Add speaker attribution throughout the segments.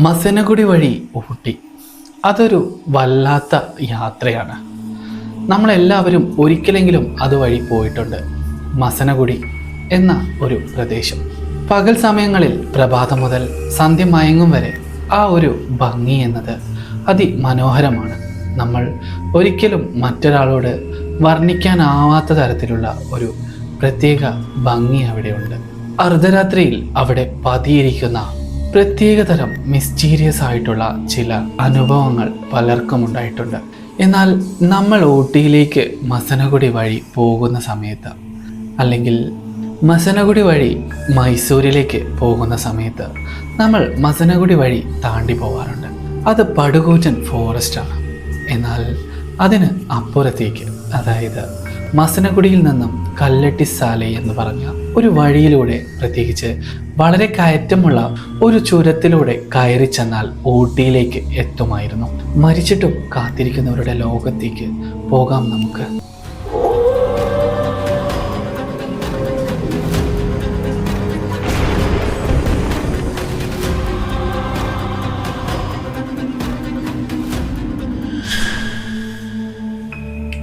Speaker 1: മസനഗുഡി വഴി ഊട്ടി അതൊരു വല്ലാത്ത യാത്രയാണ്. നമ്മളെല്ലാവരും ഒരിക്കലെങ്കിലും അതുവഴി പോയിട്ടുണ്ട്. മസനഗുഡി എന്ന ഒരു പ്രദേശം പകൽ സമയങ്ങളിൽ പ്രഭാതം മുതൽ സന്ധ്യ മയങ്ങും വരെ ആ ഒരു ഭംഗി എന്നത് അതിമനോഹരമാണ്. നമ്മൾ ഒരിക്കലും മറ്റൊരാളോട് വർണ്ണിക്കാനാവാത്ത തരത്തിലുള്ള ഒരു പ്രത്യേക ഭംഗി അവിടെയുണ്ട്. അർദ്ധരാത്രിയിൽ അവിടെ പതിയിരിക്കുന്ന പ്രത്യേകതരം മിസ്റ്റീരിയസ് ആയിട്ടുള്ള ചില അനുഭവങ്ങൾ പലർക്കും ഉണ്ടായിട്ടുണ്ട്. എന്നാൽ നമ്മൾ ഊട്ടിയിലേക്ക് മസനഗുഡി വഴി പോകുന്ന സമയത്ത്, അല്ലെങ്കിൽ മസനഗുഡി വഴി മൈസൂരിലേക്ക് പോകുന്ന സമയത്ത് നമ്മൾ മസനഗുഡി വഴി താണ്ടി പോകാറുണ്ട്. അത് പടുകൂറ്റൻ ഫോറസ്റ്റാണ്. എന്നാൽ അതിന് അപ്പുറത്തേക്ക്, അതായത് മസനഗുഡിയിൽ നിന്നും കല്ലട്ടിസാലൈ എന്ന് പറഞ്ഞ ഒരു വഴിയിലൂടെ, പ്രത്യേകിച്ച് വളരെ കയറ്റമുള്ള ഒരു ചുരത്തിലൂടെ കയറി ചെന്നാൽ ഊട്ടിയിലേക്ക് എത്തുമായിരുന്നു. മരിച്ചിട്ടും കാത്തിരിക്കുന്നവരുടെ ലോകത്തേക്ക് പോകാം നമുക്ക്.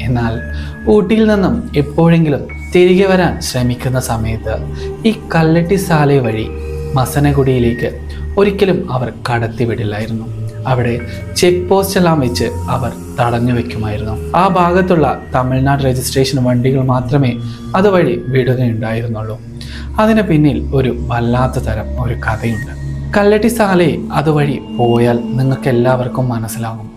Speaker 1: എന്നാൽ ഊട്ടിയിൽ നിന്നും എപ്പോഴെങ്കിലും തിരികെ വരാൻ ശ്രമിക്കുന്ന സമയത്ത് ഈ കല്ലട്ടിസാലൈ വഴി മസനഗുഡിയിലേക്ക് ഒരിക്കലും അവർ കടത്തിവിടില്ലായിരുന്നു. അവിടെ ചെക്ക് പോസ്റ്റ് എല്ലാം വെച്ച് അവർ തടഞ്ഞു വെക്കുമായിരുന്നു. ആ ഭാഗത്തുള്ള തമിഴ്നാട് രജിസ്ട്രേഷൻ വണ്ടികൾ മാത്രമേ അതുവഴി വിടുകയുണ്ടായിരുന്നുള്ളൂ. അതിന് പിന്നിൽ ഒരു വല്ലാത്ത തരം ഒരു കഥയുണ്ട്. കല്ലട്ടിസാലൈ അതുവഴി പോയാൽ നിങ്ങൾക്ക് എല്ലാവർക്കും മനസ്സിലാകും,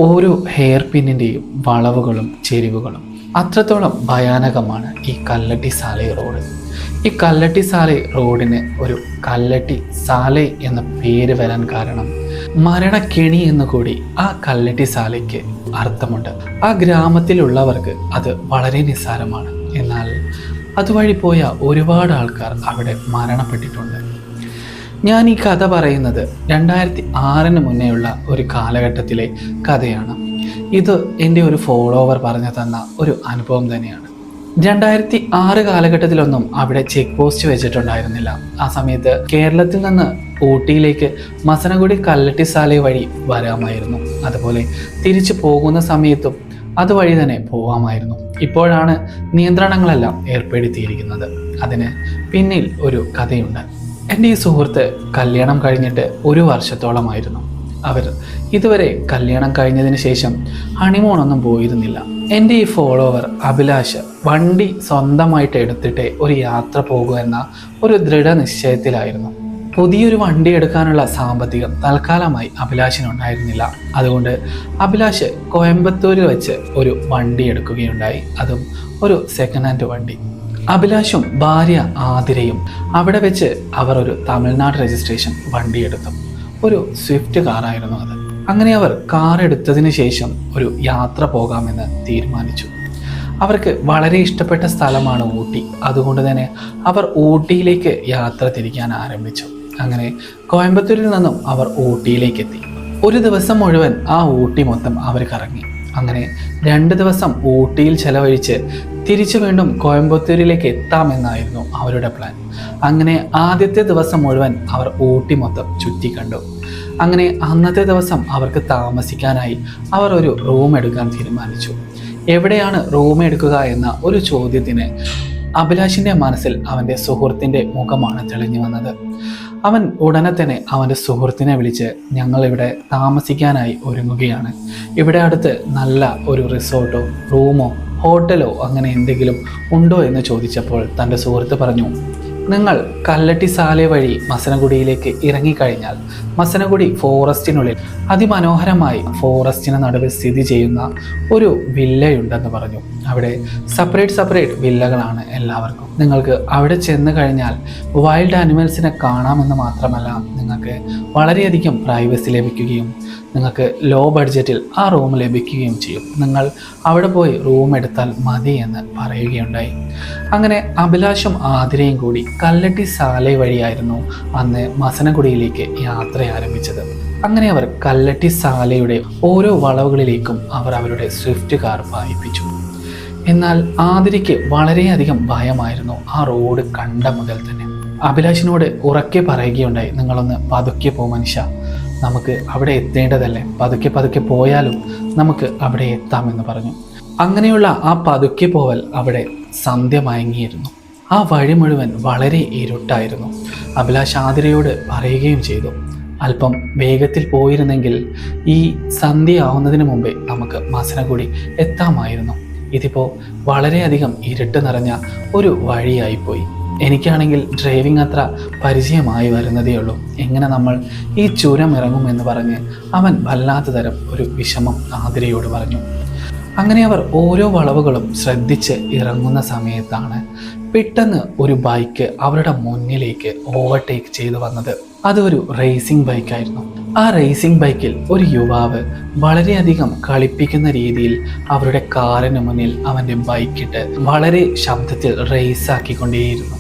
Speaker 1: ഓരോ ഹെയർ പിന്നിൻ്റെയും വളവുകളും ചെരിവുകളും അത്രത്തോളം ഭയാനകമാണ് ഈ കല്ലട്ടിസാലൈ റോഡ്. ഈ കല്ലട്ടിസാലൈ റോഡിന് ഒരു കല്ലട്ടിസാലൈ എന്ന പേര് വരാൻ കാരണം മരണക്കെണി എന്നുകൂടി ആ കല്ലട്ടിസാലൈക്ക് അർത്ഥമുണ്ട്. ആ ഗ്രാമത്തിലുള്ളവർക്ക് അത് വളരെ നിസ്സാരമാണ്. എന്നാൽ അതുവഴി പോയ ഒരുപാട് ആൾക്കാർ അവിടെ മരണപ്പെട്ടിട്ടുണ്ട്. ഞാൻ ഈ കഥ പറയുന്നത് 2006 മുന്നേയുള്ള ഒരു കാലഘട്ടത്തിലെ കഥയാണ്. ഇത് എൻ്റെ ഒരു ഫോളോവർ പറഞ്ഞു തന്ന ഒരു അനുഭവം തന്നെയാണ്. 2006 കാലഘട്ടത്തിലൊന്നും അവിടെ ചെക്ക് പോസ്റ്റ് വെച്ചിട്ടുണ്ടായിരുന്നില്ല. ആ സമയത്ത് കേരളത്തിൽ നിന്ന് ഊട്ടിയിലേക്ക് മസനഗുഡി കല്ലട്ടിസാലൈ വഴി വരാമായിരുന്നു. അതുപോലെ തിരിച്ചു പോകുന്ന സമയത്തും അതുവഴി തന്നെ പോകാമായിരുന്നു. ഇപ്പോഴാണ് നിയന്ത്രണങ്ങളെല്ലാം ഏർപ്പെടുത്തിയിരിക്കുന്നത്. അതിന് പിന്നിൽ ഒരു കഥയുണ്ട്. എൻ്റെ ഈ സുഹൃത്ത് കല്യാണം കഴിഞ്ഞിട്ട് 1 വർഷത്തോളമായിരുന്നു. അവർ ഇതുവരെ കല്യാണം കഴിഞ്ഞതിന് ശേഷം ഹണിമൂണൊന്നും പോയിരുന്നില്ല. എൻ്റെ ഈ ഫോളോവർ അഭിലാഷ് വണ്ടി സ്വന്തമായിട്ട് എടുത്തിട്ട് ഒരു യാത്ര പോകുക എന്ന ഒരു ദൃഢനിശ്ചയത്തിലായിരുന്നു. പുതിയൊരു വണ്ടി എടുക്കാനുള്ള സാമ്പത്തികം തൽക്കാലമായി അഭിലാഷിനുണ്ടായിരുന്നില്ല. അതുകൊണ്ട് അഭിലാഷ് കോയമ്പത്തൂരിൽ വെച്ച് ഒരു വണ്ടി എടുക്കുകയുണ്ടായി. അതും ഒരു സെക്കൻഡ് ഹാൻഡ് വണ്ടി. അഭിലാഷും ഭാര്യ ആതിരയും അവിടെ വെച്ച് അവർ ഒരു തമിഴ്നാട് രജിസ്ട്രേഷൻ വണ്ടി എടുത്തു. ഒരു സ്വിഫ്റ്റ് കാറായിരുന്നു അത്. അങ്ങനെ അവർ കാർ എടുത്തതിന് ശേഷം ഒരു യാത്ര പോകാമെന്ന് തീരുമാനിച്ചു. അവർക്ക് വളരെ ഇഷ്ടപ്പെട്ട സ്ഥലമാണ് ഊട്ടി. അതുകൊണ്ട് തന്നെ അവർ ഊട്ടിയിലേക്ക് യാത്ര തിരിക്കാൻ ആരംഭിച്ചു. അങ്ങനെ കോയമ്പത്തൂരിൽ നിന്നും അവർ ഊട്ടിയിലേക്ക് എത്തി. ഒരു ദിവസം മുഴുവൻ ആ ഊട്ടി മൊത്തം അവർ കറങ്ങി. അങ്ങനെ 2 ദിവസം ഊട്ടിയിൽ ചെലവഴിച്ച് തിരിച്ചു വീണ്ടും കോയമ്പത്തൂരിലേക്ക് എത്താമെന്നായിരുന്നു അവരുടെ പ്ലാൻ. അങ്ങനെ ആദ്യത്തെ ദിവസം മുഴുവൻ അവർ ഊട്ടി മൊത്തം ചുറ്റിക്കണ്ടു. അങ്ങനെ അന്നത്തെ ദിവസം അവർക്ക് താമസിക്കാനായി അവർ ഒരു റൂം എടുക്കാൻ തീരുമാനിച്ചു. എവിടെയാണ് റൂം എടുക്കുക എന്ന ഒരു ചോദ്യത്തിന് അഭിലാഷിൻ്റെ മനസ്സിൽ അവൻ്റെ സുഹൃത്തിൻ്റെ മുഖമാണ് തെളിഞ്ഞു വന്നത്. അവൻ ഉടനെ തന്നെ അവൻ്റെ സുഹൃത്തിനെ വിളിച്ച്, ഞങ്ങളിവിടെ താമസിക്കാനായി ഒരുങ്ങുകയാണ്, ഇവിടെ അടുത്ത് നല്ല ഒരു റിസോർട്ടോ റൂമോ ഹോട്ടലോ അങ്ങനെ എന്തെങ്കിലും ഉണ്ടോ എന്ന് ചോദിച്ചപ്പോൾ തൻ്റെ സുഹൃത്ത് പറഞ്ഞു, നിങ്ങൾ കല്ലട്ടിസാലൈ വഴി മസനഗുഡിയിലേക്ക് ഇറങ്ങിക്കഴിഞ്ഞാൽ മസനഗുഡി ഫോറസ്റ്റിനുള്ളിൽ അതിമനോഹരമായി ഫോറസ്റ്റിന് നടുവിൽ സ്ഥിതി ചെയ്യുന്ന ഒരു വില്ലയുണ്ടെന്ന് പറഞ്ഞു. അവിടെ സെപ്പറേറ്റ് വില്ലകളാണ് എല്ലാവർക്കും. നിങ്ങൾക്ക് അവിടെ ചെന്ന് കഴിഞ്ഞാൽ വൈൽഡ് ആനിമൽസിനെ കാണാമെന്ന് മാത്രമല്ല, നിങ്ങൾക്ക് വളരെയധികം പ്രൈവസി ലഭിക്കുകയും നിങ്ങൾക്ക് ലോ ബഡ്ജറ്റിൽ ആ റൂം ലഭിക്കുകയും ചെയ്യും. നിങ്ങൾ അവിടെ പോയി റൂം എടുത്താൽ മതി എന്ന് പറയുകയുണ്ടായി. അങ്ങനെ അഭിലാഷും ആതിരയും കൂടി കല്ലട്ടിസാലൈ വഴിയായിരുന്നു അന്ന് മസനഗുഡിയിലേക്ക് യാത്ര ആരംഭിച്ചത്. അങ്ങനെ അവർ കല്ലട്ടിസാലൈയുടെ ഓരോ വളവുകളിലേക്കും അവർ അവരുടെ സ്വിഫ്റ്റ് കാർ പായിപ്പിച്ചു. എന്നാൽ ആതിരയ്ക്ക് വളരെയധികം ഭയമായിരുന്നു ആ റോഡ് കണ്ട മുതൽ തന്നെ. അഭിലാഷിനോട് ഉറക്കെ പറയുകയുണ്ടായി, നിങ്ങളൊന്ന് പതുക്കെ പോ മനുഷ്യ, നമുക്ക് അവിടെ എത്തേണ്ടതല്ലേ, പതുക്കെ പതുക്കെ പോയാലും നമുക്ക് അവിടെ എത്താമെന്ന് പറഞ്ഞു. അങ്ങനെയുള്ള ആ പതുക്കെ പോവൽ അവിടെ സന്ധ്യ മയങ്ങിയിരുന്നു. ആ വഴി മുഴുവൻ വളരെ ഇരുട്ടായിരുന്നു. അഭിലാഷ് ആതിരയോട് പറയുകയും ചെയ്തു, അല്പം വേഗത്തിൽ പോയിരുന്നെങ്കിൽ ഈ സന്ധ്യ ആവുന്നതിന് മുമ്പേ നമുക്ക് മസനഗുഡി എത്താമായിരുന്നു. ഇതിപ്പോൾ വളരെയധികം ഇരുട്ട് നിറഞ്ഞ ഒരു വഴിയായിപ്പോയി. എനിക്കാണെങ്കിൽ ഡ്രൈവിംഗ് അത്ര പരിചയമായി വരുന്നതേ ഉള്ളൂ. എങ്ങനെ നമ്മൾ ഈ ചുരം ഇറങ്ങുമെന്ന് പറഞ്ഞ് അവൻ വല്ലാത്ത തരം ഒരു വിഷമം ആതിരയോട് പറഞ്ഞു. അങ്ങനെ അവർ ഓരോ വളവുകളും ശ്രദ്ധിച്ച് ഇറങ്ങുന്ന സമയത്താണ് പെട്ടെന്ന് ഒരു ബൈക്ക് അവരുടെ മുന്നിലേക്ക് ഓവർടേക്ക് ചെയ്തു വന്നത്. അതൊരു റേസിംഗ് ബൈക്കായിരുന്നു. ആ റേസിംഗ് ബൈക്കിൽ ഒരു യുവാവ് വളരെയധികം കളിപ്പിക്കുന്ന രീതിയിൽ അവരുടെ കാറിന് മുന്നിൽ അവൻ്റെ ബൈക്കിട്ട് വളരെ ശബ്ദത്തിൽ റേസാക്കിക്കൊണ്ടേയിരുന്നു.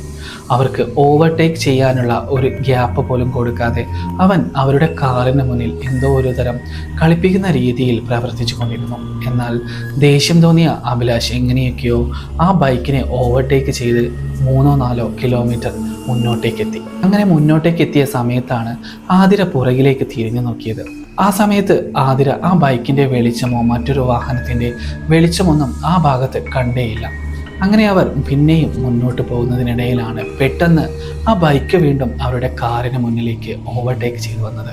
Speaker 1: അവർക്ക് ഓവർടേക്ക് ചെയ്യാനുള്ള ഒരു ഗ്യാപ്പ് പോലും കൊടുക്കാതെ അവൻ അവരുടെ കാറിന് മുന്നിൽ എന്തോ ഒരു തരം കളിപ്പിക്കുന്ന രീതിയിൽ പ്രവർത്തിച്ചു കൊണ്ടിരുന്നു. എന്നാൽ ദേഷ്യം തോന്നിയ അഭിലാഷ് എങ്ങനെയൊക്കെയോ ആ ബൈക്കിനെ ഓവർടേക്ക് ചെയ്ത് 3-4 കിലോമീറ്റർ മുന്നോട്ടേക്കെത്തി. അങ്ങനെ മുന്നോട്ടേക്ക് എത്തിയ സമയത്താണ് ആതിര പുറകിലേക്ക് തിരിഞ്ഞു നോക്കിയത്. ആ സമയത്ത് ആതിര ആ ബൈക്കിൻ്റെ വെളിച്ചമോ മറ്റൊരു വാഹനത്തിൻ്റെ വെളിച്ചമൊന്നും ആ ഭാഗത്ത് കണ്ടേയില്ല. അങ്ങനെ അവർ പിന്നെയും മുന്നോട്ട് പോകുന്നതിനിടയിലാണ് പെട്ടെന്ന് ആ ബൈക്ക് വീണ്ടും അവരുടെ കാറിന് മുന്നിലേക്ക് ഓവർടേക്ക് ചെയ്തു വന്നത്.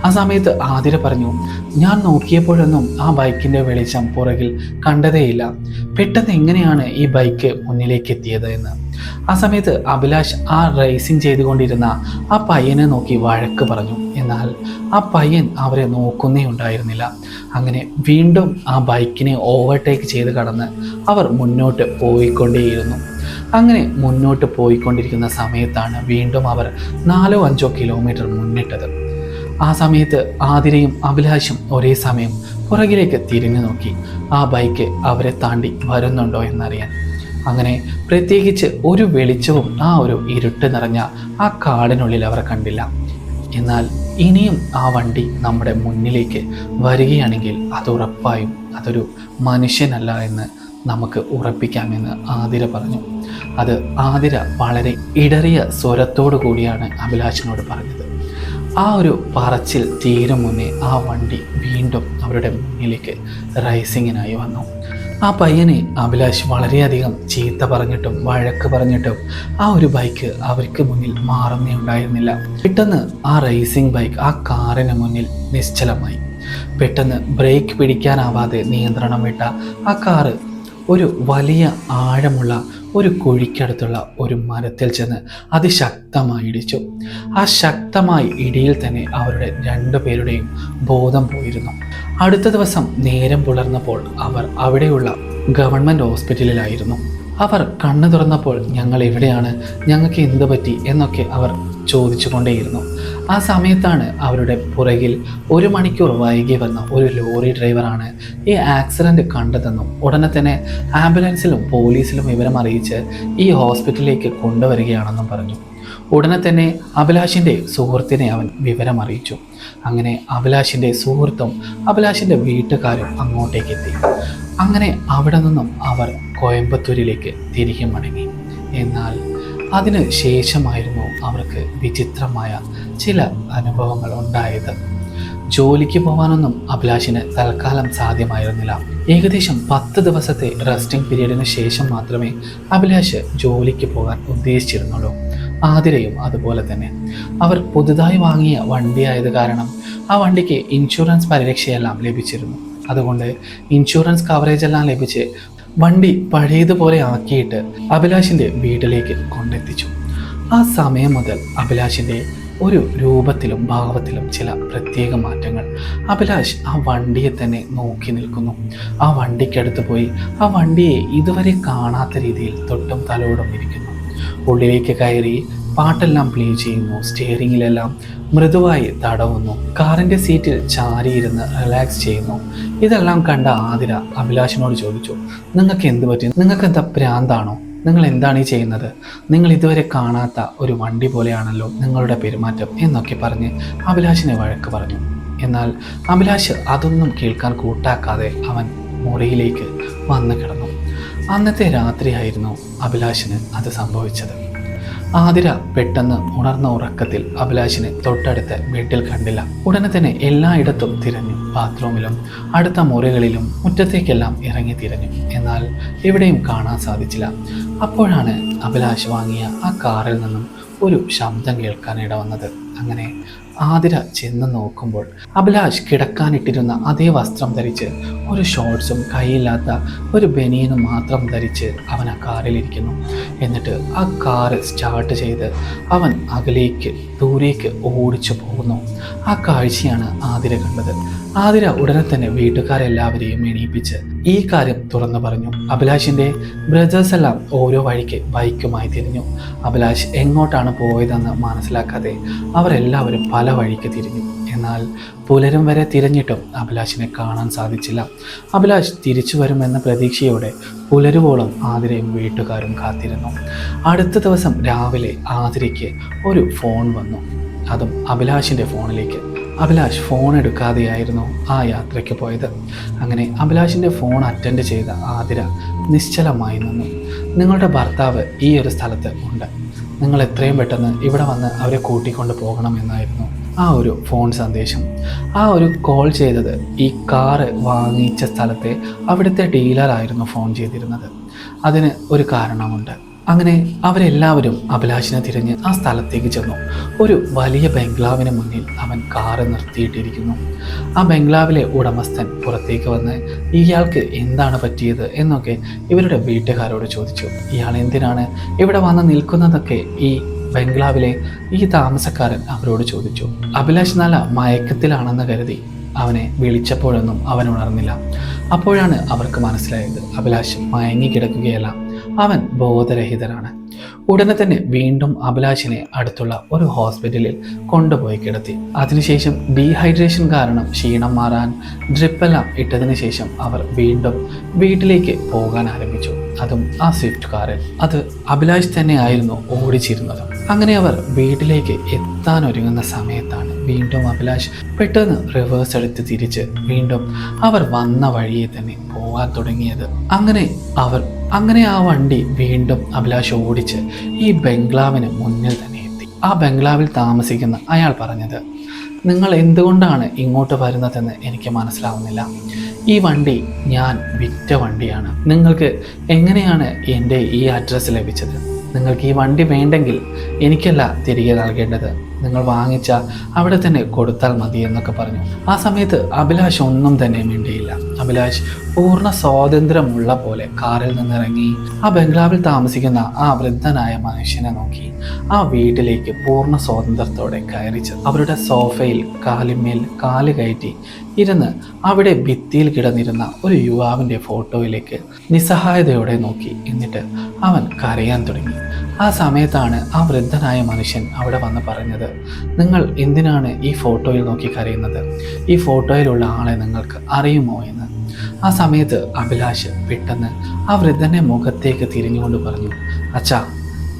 Speaker 1: ആ സമയത്ത് ആതിര പറഞ്ഞു, ഞാൻ നോക്കിയപ്പോഴൊന്നും ആ ബൈക്കിൻ്റെ വെളിച്ചം പുറകിൽ കണ്ടതേയില്ല. പെട്ടെന്ന് എങ്ങനെയാണ് ഈ ബൈക്ക് മുന്നിലേക്ക് എത്തിയത് എന്ന്. ആ സമയത്ത് അഭിലാഷ് ആ റേസിംഗ് ചെയ്തുകൊണ്ടിരുന്ന ആ പയ്യനെ നോക്കി വഴക്ക് പറഞ്ഞു. എന്നാൽ ആ പയ്യൻ അവരെ നോക്കുന്നേ ഉണ്ടായിരുന്നില്ല. അങ്ങനെ വീണ്ടും ആ ബൈക്കിനെ ഓവർടേക്ക് ചെയ്ത് കടന്ന് അവർ മുന്നോട്ട് പോയിക്കൊണ്ടേയിരുന്നു. അങ്ങനെ മുന്നോട്ട് പോയിക്കൊണ്ടിരിക്കുന്ന സമയത്താണ് വീണ്ടും അവർ 4-5 കിലോമീറ്റർ മുന്നിട്ടത്. ആ സമയത്ത് ആതിരയും അഭിലാഷും ഒരേ സമയം പുറകിലേക്ക് തിരിഞ്ഞു നോക്കി, ആ ബൈക്ക് അവരെ താണ്ടി വരുന്നുണ്ടോ എന്നറിയാൻ. അങ്ങനെ പ്രത്യേകിച്ച് ഒരു വെളിച്ചവും ആ ഒരു ഇരുട്ട് നിറഞ്ഞ ആ കാടിനുള്ളിൽ അവർ കണ്ടില്ല. എന്നാൽ ഇനിയും ആ വണ്ടി നമ്മുടെ മുന്നിലേക്ക് വരികയാണെങ്കിൽ അത് ഉറപ്പായും അതൊരു മനുഷ്യനല്ല എന്ന് നമുക്ക് ഉറപ്പിക്കാമെന്ന് ആതിര പറഞ്ഞു. അത് ആതിര വളരെ ഇടറിയ സ്വരത്തോടു കൂടിയാണ് അഭിലാഷിനോട് പറഞ്ഞത്. ആ ഒരു പറച്ചിൽ തീരും മുന്നേ ആ വണ്ടി വീണ്ടും അവരുടെ മുന്നിലേക്ക് റൈസിങ്ങിനായി വന്നു. ആ പയ്യനെ അഭിലാഷ് വളരെയധികം ചീത്ത പറഞ്ഞിട്ടും വഴക്ക് പറഞ്ഞിട്ടും ആ ഒരു ബൈക്ക് അവർക്ക് മുന്നിൽ മാറുന്നേ ഉണ്ടായിരുന്നില്ല. പെട്ടെന്ന് ആ റേസിംഗ് ബൈക്ക് ആ കാറിന് മുന്നിൽ നിശ്ചലമായി. പെട്ടെന്ന് ബ്രേക്ക് പിടിക്കാനാവാതെ നിയന്ത്രണം വിട്ട ആ കാറ് ഒരു വലിയ ആഴമുള്ള ഒരു കുഴിക്കടുത്തുള്ള ഒരു മരത്തിൽ ചെന്ന് അതിശക്തമായി ഇടിച്ചു. ആ ശക്തമായ ഇടിയിൽ തന്നെ അവരുടെ 2 പേരുടെയും ബോധം പോയിരുന്നു. അടുത്ത ദിവസം നേരം പുലർന്നപ്പോൾ അവർ അവിടെയുള്ള ഗവൺമെൻറ് ഹോസ്പിറ്റലിലായിരുന്നു. അവർ കണ്ണു തുറന്നപ്പോൾ ഞങ്ങൾ എവിടെയാണ്, ഞങ്ങൾക്ക് എന്ത് പറ്റി എന്നൊക്കെ അവർ ചോദിച്ചു കൊണ്ടേയിരുന്നു. ആ സമയത്താണ് അവരുടെ പുറകിൽ 1 മണിക്കൂർ വൈകി വന്ന ഒരു ലോറി ഡ്രൈവറാണ് ഈ ആക്സിഡൻറ്റ് കണ്ടതെന്നും ഉടനെ തന്നെ ആംബുലൻസിലും പോലീസിലും വിവരം അറിയിച്ച് ഈ ഹോസ്പിറ്റലിലേക്ക് കൊണ്ടുവരികയാണെന്നും പറഞ്ഞു. ഉടനെ തന്നെ അഭിലാഷിൻ്റെ സുഹൃത്തിനെ അവൻ വിവരം അറിയിച്ചു. അങ്ങനെ അഭിലാഷിൻ്റെ സുഹൃത്തും അഭിലാഷിൻ്റെ വീട്ടുകാരും അങ്ങോട്ടേക്ക് എത്തി. അങ്ങനെ അവിടെ നിന്നും അവർ കോയമ്പത്തൂരിലേക്ക് തിരികെ മടങ്ങി. എന്നാൽ അതിന് ശേഷമായിരുന്നു അവർക്ക് വിചിത്രമായ ചില അനുഭവങ്ങൾ ഉണ്ടായത്. ജോലിക്ക് പോകാനൊന്നും അഭിലാഷിന് തൽക്കാലം സാധ്യമായിരുന്നില്ല. ഏകദേശം 10 ദിവസത്തെ റെസ്റ്റിംഗ് പീരീഡിന് ശേഷം മാത്രമേ അഭിലാഷ് ജോലിക്ക് പോകാൻ ഉദ്ദേശിച്ചിരുന്നുള്ളൂ. ആതിരയും അതുപോലെ തന്നെ. അവർ പുതുതായി വാങ്ങിയ വണ്ടിയായത് കാരണം ആ വണ്ടിക്ക് ഇൻഷുറൻസ് പരിരക്ഷയെല്ലാം ലഭിച്ചിരുന്നു. അതുകൊണ്ട് ഇൻഷുറൻസ് കവറേജ് എല്ലാം ലഭിച്ച് വണ്ടി പഴയതുപോലെ ആക്കിയിട്ട് അഭിലാഷിൻ്റെ വീട്ടിലേക്ക് കൊണ്ടെത്തിച്ചു. ആ സമയം മുതൽ അഭിലാഷിൻ്റെ ഒരു രൂപത്തിലും ഭാവത്തിലും ചില പ്രത്യേക മാറ്റങ്ങൾ. അഭിലാഷ് ആ വണ്ടിയെ തന്നെ നോക്കി നിൽക്കുന്നു. ആ വണ്ടിക്കടുത്ത് പോയി ആ വണ്ടിയെ ഇതുവരെ കാണാത്ത രീതിയിൽ തൊട്ടും തലോടും ഇരിക്കുന്നു. ഉള്ളിലേക്ക് കയറി പാട്ടെല്ലാം പ്ലേ ചെയ്യുന്നു. സ്റ്റിയറിങ്ങിലെല്ലാം മൃദുവായി തടവുന്നു. കാറിൻ്റെ സീറ്റിൽ ചാരിയിരുന്ന് റിലാക്സ് ചെയ്യുന്നു. ഇതെല്ലാം കണ്ട ആതിര അഭിലാഷിനോട് ചോദിച്ചു, നിങ്ങൾക്ക് എന്ത് പറ്റി? നിങ്ങൾക്ക് എന്താ ഭ്രാന്താണോ? നിങ്ങൾ എന്താണ് ഈ ചെയ്യുന്നത്? നിങ്ങൾ ഇതുവരെ കാണാത്ത ഒരു വണ്ടി പോലെയാണല്ലോ നിങ്ങളുടെ പെരുമാറ്റം എന്നൊക്കെ പറഞ്ഞ് അഭിലാഷിനെ വഴക്ക് പറഞ്ഞു. എന്നാൽ അഭിലാഷ് അതൊന്നും കേൾക്കാൻ കൂട്ടാക്കാതെ അവൻ മുറിയിലേക്ക് വന്നു കിടന്നു. അന്നത്തെ രാത്രിയായിരുന്നു അഭിലാഷിന് അത് സംഭവിച്ചത്. ആതിര പെട്ടെന്ന് ഉണർന്ന ഉറക്കത്തിൽ അഭിലാഷിനെ തൊട്ടടുത്ത ബെഡിൽ കണ്ടില്ല. ഉടനെ തന്നെ എല്ലായിടത്തും തിരഞ്ഞു. ബാത്റൂമിലും അടുത്ത മുറികളിലും മുറ്റത്തേക്കെല്ലാം ഇറങ്ങി തിരഞ്ഞു. എന്നാൽ എവിടെയും കാണാൻ സാധിച്ചില്ല. അപ്പോഴാണ് അഭിലാഷ് വാങ്ങിയ ആ കാറിൽ നിന്നും ഒരു ശബ്ദം കേൾക്കാനിട വന്നത്. അങ്ങനെ ആതിര ചെന്ന് നോക്കുമ്പോൾ അഭിലാഷ് കിടക്കാനിട്ടിരുന്ന അതേ വസ്ത്രം ധരിച്ച് ഒരു ഷോർട്സും കൈയില്ലാത്ത ഒരു ബനിയനും മാത്രം ധരിച്ച് അവൻ ആ കാറിലിരിക്കുന്നു. എന്നിട്ട് ആ കാറ് സ്റ്റാർട്ട് ചെയ്ത് അവൻ അകലേക്ക് ദൂരേക്ക് ഓടിച്ചു പോകുന്നു. ആ കാഴ്ചയാണ് ആതിര കണ്ടത്. ആതിര ഉടനെ തന്നെ വീട്ടുകാരെല്ലാവരെയും എണീപ്പിച്ച് ഈ കാര്യം തുറന്നു പറഞ്ഞു. അഭിലാഷിൻ്റെ ബ്രദേഴ്സ് എല്ലാം ഓരോ വഴിക്ക് ബൈക്കുമായി തിരിഞ്ഞു. അഭിലാഷ് എങ്ങോട്ടാണ് പോയതെന്ന് മനസ്സിലാക്കാതെ അവരെല്ലാവരും പല വഴിക്ക് തിരിഞ്ഞു. എന്നാൽ പുലരും വരെ തിരഞ്ഞിട്ടും അഭിലാഷിനെ കാണാൻ സാധിച്ചില്ല. അഭിലാഷ് തിരിച്ചു വരുമെന്ന പ്രതീക്ഷയോടെ പുലരുവോളം ആതിരയും വീട്ടുകാരും കാത്തിരുന്നു. അടുത്ത ദിവസം രാവിലെ ആതിരയ്ക്ക് ഒരു ഫോൺ വന്നു. അതും അഭിലാഷിൻ്റെ ഫോണിലേക്ക്. അഭിലാഷ് ഫോൺ എടുക്കാതെയായിരുന്നു ആ യാത്രയ്ക്ക് പോയത്. അങ്ങനെ അഭിലാഷിൻ്റെ ഫോൺ അറ്റൻഡ് ചെയ്ത ആതിര നിശ്ചലമായി നിന്നു. നിങ്ങളുടെ ഭർത്താവ് ഈ ഒരു സ്ഥലത്ത് ഉണ്ട്, നിങ്ങൾ എത്രയും പെട്ടെന്ന് ഇവിടെ വന്ന് അവരെ കൂട്ടിക്കൊണ്ട് പോകണമെന്നായിരുന്നു ആ ഒരു ഫോൺ സന്ദേശം. ആ ഒരു കോൾ ചെയ്തത് ഈ കാറ് വാങ്ങിച്ച സ്ഥലത്തെ അവിടുത്തെ ഡീലറായിരുന്നു ഫോൺ ചെയ്തിരുന്നത്. അതിന് ഒരു കാരണമുണ്ട്. അങ്ങനെ അവരെല്ലാവരും അഭിലാഷിനെ തിരഞ്ഞ് ആ സ്ഥലത്തേക്ക് ചെന്നു. ഒരു വലിയ ബംഗ്ലാവിന് മുന്നിൽ അവൻ കാറ് നിർത്തിയിട്ടിരിക്കുന്നു. ആ ബംഗ്ലാവിലെ ഉടമസ്ഥൻ പുറത്തേക്ക് വന്ന് ഇയാൾക്ക് എന്താണ് പറ്റിയത് എന്നൊക്കെ ഇവരുടെ വീട്ടുകാരോട് ചോദിച്ചു. ഇയാൾ എന്തിനാണ് ഇവിടെ വന്ന് നിൽക്കുന്നതൊക്കെ ഈ ബംഗ്ലാവിലെ ഈ താമസക്കാരൻ അവരോട് ചോദിച്ചു. അഭിലാഷ് നല്ല മയക്കത്തിലാണെന്ന് കരുതി അവനെ വിളിച്ചപ്പോഴൊന്നും അവൻ ഉണർന്നില്ല. അപ്പോഴാണ് അവർക്ക് മനസ്സിലായത് അഭിലാഷ് മയങ്ങി കിടക്കുകയല്ല, അവൻ ബോധരഹിതനാണ്. ഉടനെ തന്നെ വീണ്ടും അഭിലാഷിനെ അടുത്തുള്ള ഒരു ഹോസ്പിറ്റലിൽ കൊണ്ടുപോയി കിടത്തി. അതിനുശേഷം ഡീഹൈഡ്രേഷൻ കാരണം ക്ഷീണം മാറാൻ ഡ്രിപ്പെല്ലാം ഇട്ടതിന് ശേഷം അവർ വീണ്ടും വീട്ടിലേക്ക് പോകാൻ ആരംഭിച്ചു. അതും ആ സ്വിഫ്റ്റ് കാറിൽ. അത് അഭിലാഷ് തന്നെ ആയിരുന്നു ഓടിച്ചിരുന്നത്. അങ്ങനെ അവർ വീട്ടിലേക്ക് എത്താനൊരുങ്ങുന്ന സമയത്താണ് വീണ്ടും അഭിലാഷ് പെട്ടെന്ന് റിവേഴ്സ് എടുത്ത് തിരിച്ച് വീണ്ടും അവർ വന്ന വഴിയെ തന്നെ പോകാൻ തുടങ്ങിയത്. അങ്ങനെ ആ വണ്ടി വീണ്ടും അഭിലാഷ് ഓടിച്ച് ഈ ബംഗ്ലാവിന് മുന്നിൽ തന്നെ എത്തി. ആ ബംഗ്ലാവിൽ താമസിക്കുന്ന അയാൾ പറഞ്ഞത്, നിങ്ങൾ എന്തുകൊണ്ടാണ് ഇങ്ങോട്ട് വരുന്നതെന്ന് എനിക്ക് മനസ്സിലാവുന്നില്ല. ഈ വണ്ടി ഞാൻ വിറ്റ വണ്ടിയാണ്. നിങ്ങൾക്ക് എങ്ങനെയാണ് എൻ്റെ ഈ അഡ്രസ്സ് ലഭിച്ചത്? നിങ്ങൾക്ക് ഈ വണ്ടി വേണ്ടെങ്കിൽ എനിക്കല്ല തിരികെ നൽകേണ്ടത്, നിങ്ങൾ വാങ്ങിച്ച അവിടെ തന്നെ കൊടുത്താൽ മതി എന്നൊക്കെ പറഞ്ഞു. ആ സമയത്ത് അഭിലാഷ് ഒന്നും തന്നെ മിണ്ടിയില്ല. അഭിലാഷ് പൂർണ്ണ സ്വാതന്ത്ര്യമുള്ള പോലെ കാറിൽ നിന്നിറങ്ങി ആ ബംഗ്ലാവിൽ താമസിക്കുന്ന ആ വൃദ്ധനായ മനുഷ്യനെ നോക്കി ആ വീട്ടിലേക്ക് പൂർണ്ണ സ്വാതന്ത്ര്യത്തോടെ കയറിച്ച് അവരുടെ സോഫയിൽ കാലിന്മേൽ കാല് കയറ്റി ഇരുന്ന് അവിടെ ഭിത്തിയിൽ കിടന്നിരുന്ന ഒരു യുവാവിൻ്റെ ഫോട്ടോയിലേക്ക് നിസ്സഹായതയോടെ നോക്കി. എന്നിട്ട് അവൻ കരയാൻ തുടങ്ങി. ആ സമയത്താണ് ആ വൃദ്ധനായ മനുഷ്യൻ അവിടെ വന്ന് പറഞ്ഞത്, നിങ്ങൾ എന്തിനാണ് ഈ ഫോട്ടോയിൽ നോക്കി കരയുന്നത്? ഈ ഫോട്ടോയിലുള്ള ആളെ നിങ്ങൾക്ക് അറിയുമോ എന്ന്. ആ സമയത്ത് അഭിലാഷ് പെട്ടെന്ന് ആ വൃദ്ധൻ്റെ മുഖത്തേക്ക് തിരിഞ്ഞുകൊണ്ട് പറഞ്ഞു, അച്ഛാ,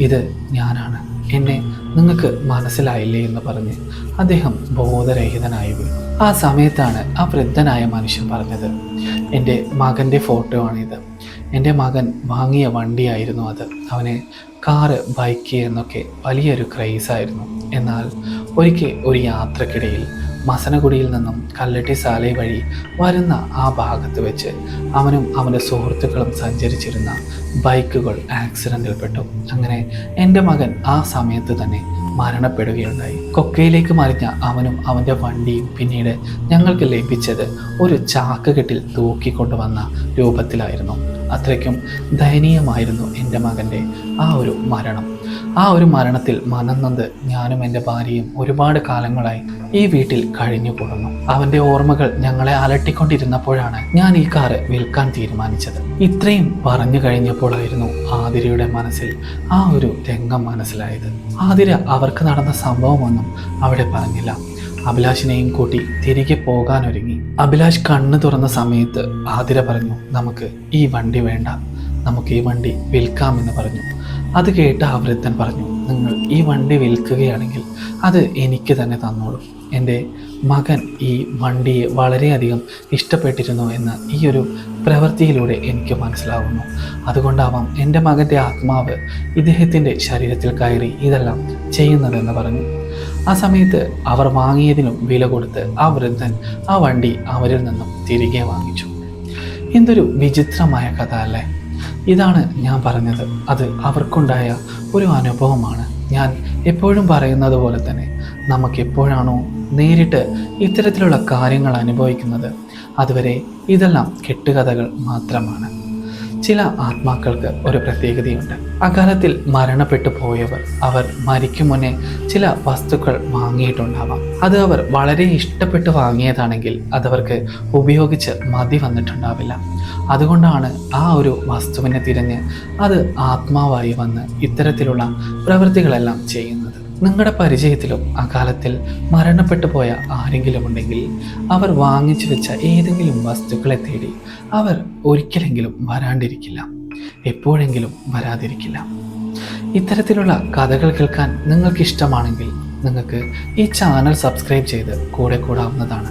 Speaker 1: ഇത് ഞാനാണ്, എന്നെ നിങ്ങൾക്ക് മനസ്സിലായില്ലേ എന്ന് പറഞ്ഞ് അദ്ദേഹം ബോധരഹിതനായി വീണു. ആ സമയത്താണ് ആ വൃദ്ധനായ മനുഷ്യൻ പറഞ്ഞത്, എൻ്റെ മകൻ്റെ ഫോട്ടോ ആണിത്, എൻ്റെ മകൻ വാങ്ങിയ വണ്ടിയായിരുന്നു അത്, അവന് കാറ് ബൈക്ക് എന്നൊക്കെ വലിയൊരു ക്രൈസായിരുന്നു. എന്നാൽ ഒരിക്കൽ ഒരു യാത്രക്കിടയിൽ മസനഗുഡിയിൽ നിന്നും കല്ലട്ടി സാലൈ വഴി വരുന്ന ആ ഭാഗത്ത് വെച്ച് അവനും അവൻ്റെ സുഹൃത്തുക്കളും സഞ്ചരിച്ചിരുന്ന ബൈക്കുകൾ ആക്സിഡൻറ്റിൽപ്പെട്ടു. അങ്ങനെ എൻ്റെ മകൻ ആ സമയത്ത് തന്നെ മരണപ്പെടുകയുണ്ടായി. കൊക്കയിലേക്ക് മറിഞ്ഞ അവനും അവൻ്റെ വണ്ടിയും പിന്നീട് ഞങ്ങൾക്ക് ലഭിച്ചത് ഒരു ചാക്കുകെട്ടിൽ തൂക്കിക്കൊണ്ടുവന്ന രൂപത്തിലായിരുന്നു. അത്രയ്ക്കും ദയനീയമായിരുന്നു എൻ്റെ മകൻ്റെ ആ ഒരു മരണം. ആ ഒരു മരണത്തിൽ മനംനൊന്ത് ഞാനും എൻ്റെ ഭാര്യയും ഒരുപാട് കാലങ്ങളായി ഈ വീട്ടിൽ കഴിഞ്ഞു കൂടുന്നു. അവൻ്റെ ഓർമ്മകൾ ഞങ്ങളെ അലട്ടിക്കൊണ്ടിരുന്നപ്പോഴാണ് ഞാൻ ഈ കാറ് വിൽക്കാൻ തീരുമാനിച്ചത്. ഇത്രയും പറഞ്ഞു കഴിഞ്ഞപ്പോഴായിരുന്നു ആതിരയുടെ മനസ്സിൽ ആ ഒരു രംഗം മനസ്സിലായത്. ആതിര അവർക്ക് നടന്ന സംഭവമൊന്നും അവിടെ പറഞ്ഞില്ല. അഭിലാഷിനെയും കൂട്ടി തിരികെ പോകാനൊരുങ്ങി. അഭിലാഷ് കണ്ണു തുറന്ന സമയത്ത് ആതിര പറഞ്ഞു, നമുക്ക് ഈ വണ്ടി വേണ്ട, നമുക്ക് ഈ വണ്ടി വിൽക്കാമെന്ന് പറഞ്ഞു. അത് കേട്ട ആ വൃദ്ധൻ പറഞ്ഞു, നിങ്ങൾ ഈ വണ്ടി വിൽക്കുകയാണെങ്കിൽ അത് എനിക്ക് തന്നെ തന്നോളൂ എൻ്റെ മകൻ ഈ വണ്ടിയെ വളരെയധികം ഇഷ്ടപ്പെട്ടിരുന്നു എന്ന് ഈ ഒരു പ്രവൃത്തിയിലൂടെ എനിക്ക് മനസ്സിലാവുന്നു. അതുകൊണ്ടാവാം എൻ്റെ മകൻ്റെ ആത്മാവ് ഇദ്ദേഹത്തിൻ്റെ ശരീരത്തിൽ കയറി ഇതെല്ലാം ചെയ്യുന്നതെന്ന് പറഞ്ഞു. ആ സമയത്ത് അവർ വാങ്ങിയതിനും വില കൊടുത്ത് ആ വൃദ്ധൻ ആ വണ്ടി അവരിൽ നിന്നും തിരികെ വാങ്ങിച്ചു. എന്തൊരു വിചിത്രമായ കഥ അല്ലേ? ഇതാണ് ഞാൻ പറഞ്ഞത്, അത് അവർക്കുണ്ടായ ഒരു അനുഭവമാണ്. ഞാൻ എപ്പോഴും പറയുന്നത് പോലെ തന്നെ നമുക്കെപ്പോഴാണോ നേരിട്ട് ഇത്തരത്തിലുള്ള കാര്യങ്ങൾ അനുഭവിക്കുന്നത്, അതുവരെ ഇതെല്ലാം കെട്ടുകഥകൾ മാത്രമാണ്. ചില ആത്മാക്കൾക്ക് ഒരു പ്രത്യേകതയുണ്ട്. അകാലത്തിൽ മരണപ്പെട്ടു പോയവർ അവർ മരിക്കും മുന്നേ ചില വസ്തുക്കൾ വാങ്ങിയിട്ടുണ്ടാവാം. അത് അവർ വളരെ ഇഷ്ടപ്പെട്ട് വാങ്ങിയതാണെങ്കിൽ അതവർക്ക് ഉപയോഗിച്ച് മതി വന്നിട്ടുണ്ടാവില്ല. അതുകൊണ്ടാണ് ആ ഒരു വസ്തുവിനെ തിരഞ്ഞ് അത് ആത്മാവായി വന്ന് ഇത്തരത്തിലുള്ള പ്രവൃത്തികളെല്ലാം ചെയ്യുന്നത്. നിങ്ങളുടെ പരിചയത്തിലും അകാലത്തിൽ മരണപ്പെട്ടു പോയ ആരെങ്കിലും ഉണ്ടെങ്കിൽ അവർ വാങ്ങിച്ചു വെച്ച ഏതെങ്കിലും വസ്തുക്കളെ തേടി അവർ ഒരിക്കലെങ്കിലും വരാണ്ടിരിക്കില്ല, എപ്പോഴെങ്കിലും വരാതിരിക്കില്ല. ഇത്തരത്തിലുള്ള കഥകൾ കേൾക്കാൻ നിങ്ങൾക്ക് ഇഷ്ടമാണെങ്കിൽ നിങ്ങൾക്ക് ഈ ചാനൽ സബ്സ്ക്രൈബ് ചെയ്ത് കൂടെ കൂടാവുന്നതാണ്.